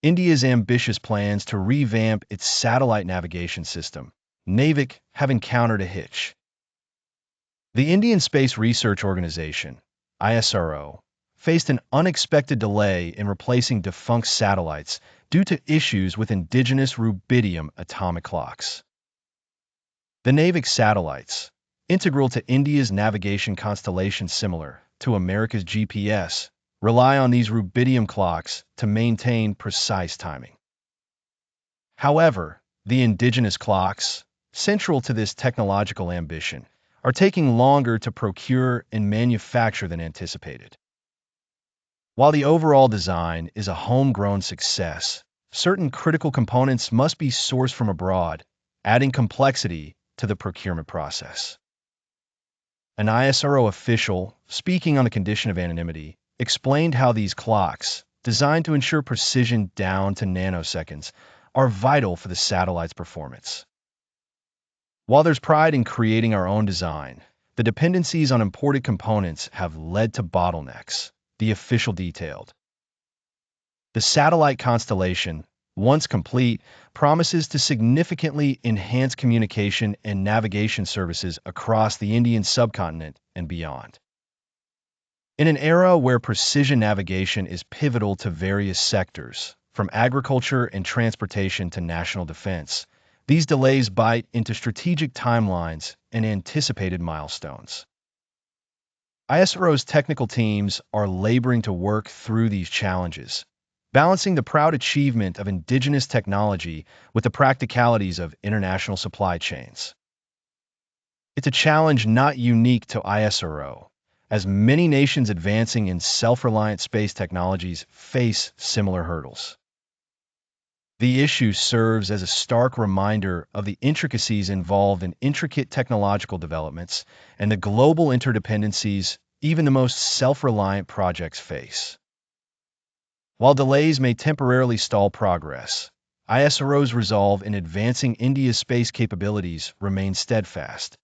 India's ambitious plans to revamp its satellite navigation system, Navic, have encountered a hitch. The Indian Space Research Organization, ISRO, faced an unexpected delay in replacing defunct satellites due to issues with indigenous rubidium atomic clocks. The Navic satellites, integral to India's navigation constellation similar to America's GPS, rely on these rubidium clocks to maintain precise timing. However, the indigenous clocks, central to this technological ambition, are taking longer to procure and manufacture than anticipated. While the overall design is a homegrown success, certain critical components must be sourced from abroad, adding complexity to the procurement process. An ISRO official, speaking on the condition of anonymity, explained how these clocks, designed to ensure precision down to nanoseconds, are vital for the satellite's performance. While there's pride in creating our own design, the dependencies on imported components have led to bottlenecks, the official detailed. The satellite constellation, once complete, promises to significantly enhance communication and navigation services across the Indian subcontinent and beyond. In an era where precision navigation is pivotal to various sectors, from agriculture and transportation to national defense, these delays bite into strategic timelines and anticipated milestones. ISRO's technical teams are laboring to work through these challenges, balancing the proud achievement of indigenous technology with the practicalities of international supply chains. It's a challenge not unique to ISRO, as many nations advancing in self-reliant space technologies face similar hurdles. The issue serves as a stark reminder of the intricacies involved in intricate technological developments and the global interdependencies even the most self-reliant projects face. While delays may temporarily stall progress, ISRO's resolve in advancing India's space capabilities remains steadfast.